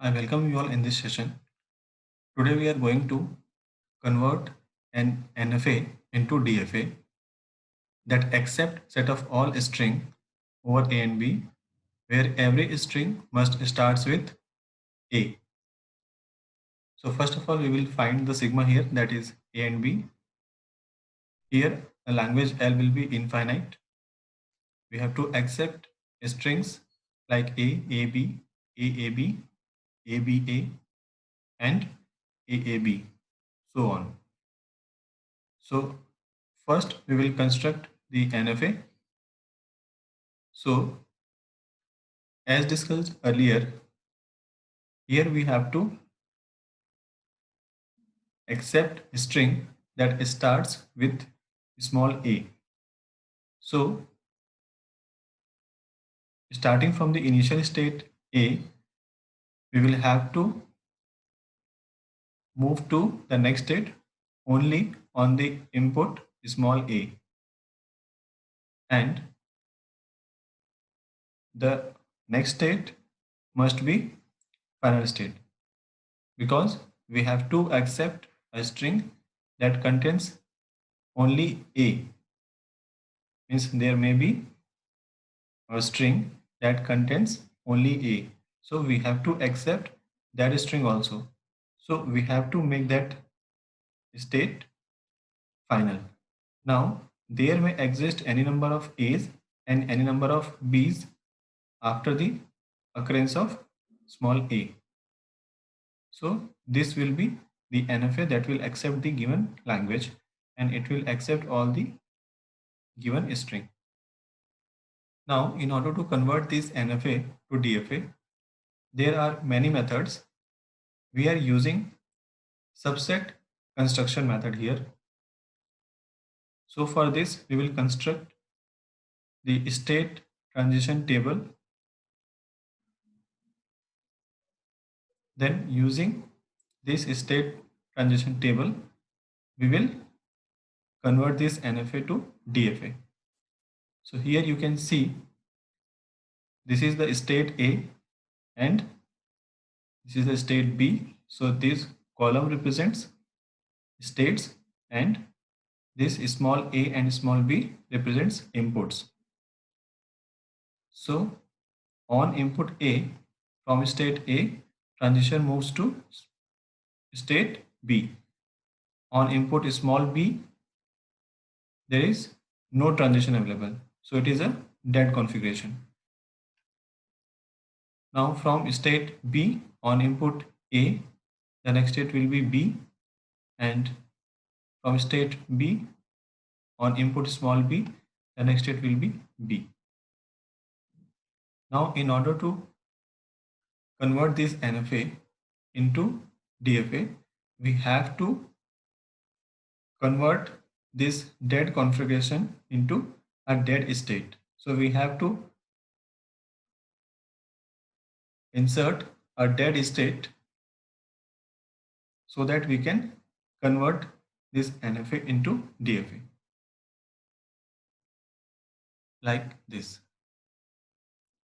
I welcome you all in this session. Today we are going to convert an NFA into DFA that accept set of all string over A and B, where every string must starts with A. So first of all we will find the sigma here, that is A and B. Here the language L will be infinite. We have to accept strings like A, AB, AAB, ABA and AAB, so on. So first we will construct the NFA. So as discussed earlier, here we have to accept a string that starts with small a. So starting from the initial state a, we will have to move to the next state only on the input small a, and the next state must be final state, because we have to accept a string that contains only a, means there may be a string that contains only a, so we have to accept that string also. So we have to make that state final. Now there may exist any number of a's and any number of b's after the occurrence of small a. So this will be the NFA that will accept the given language, and it will accept all the given string. Now in order to convert this NFA to DFA, there are many methods. We are using subset construction method here. So for this we will construct the state transition table. Then using this state transition table, we will convert this NFA to DFA. So here you can see this is the state A and this is the state B. So this column represents states and this small a and small b represents inputs. So on input A, from state A, transition moves to state B. On input small b, there is no transition available. So it is a dead configuration. Now from state B on input A, the next state will be B, and from state B on input small b, the next state will be B. Now in order to convert this NFA into DFA, we have to convert this dead configuration into a dead state. So we have to insert a dead state so that we can convert this NFA into DFA, like this.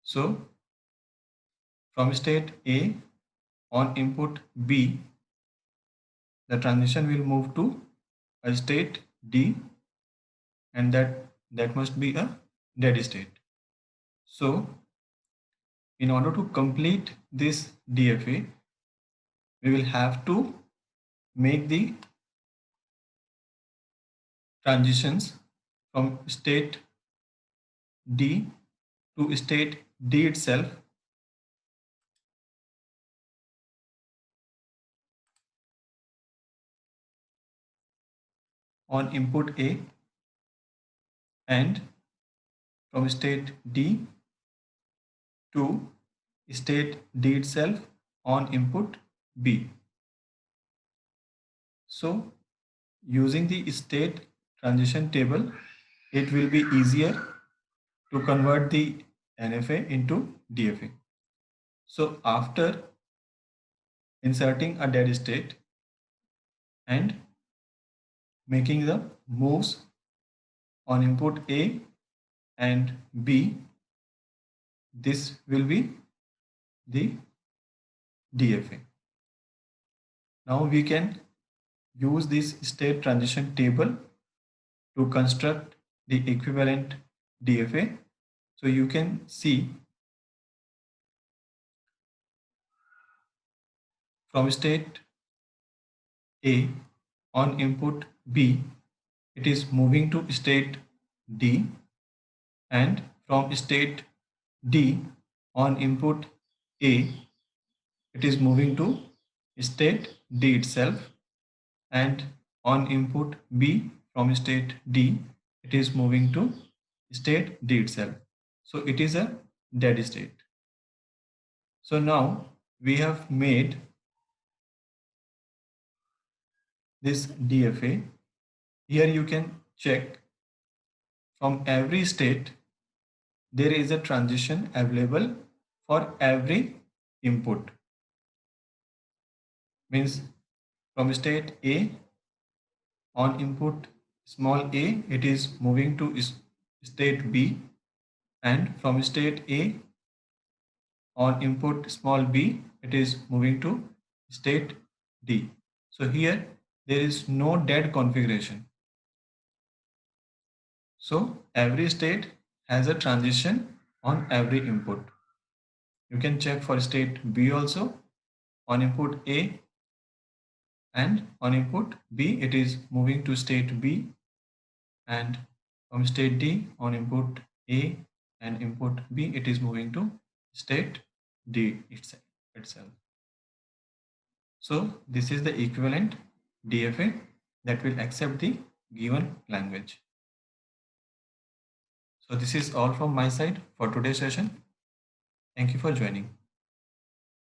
So from state A on input B, the transition will move to a state D, and that must be a dead state. So in order to complete this DFA, we will have to make the transitions from state D to state D itself on input A, and from state D to state D itself on input B. So using the state transition table, it will be easier to convert the NFA into DFA. So after inserting a dead state and making the moves on input A and B, this will be the DFA. Now we can use this state transition table to construct the equivalent DFA. So you can see from state A on input B, it is moving to state D, and from state D on input A, it is moving to state D itself, and on input B from state D, it is moving to state D itself. So it is a dead state. So now we have made this DFA. Here you can check from every state there is a transition available for every input. Means from state A on input small a, it is moving to state B, and from state A on input small b, it is moving to state D. So here there is no dead configuration. So every state has a transition on every input. You can check for state B also. On input A and on input B, it is moving to state B, and from state D on input A and input B, it is moving to state D itself. So this is the equivalent DFA that will accept the given language. So this is all from my side for today's session. Thank you for joining.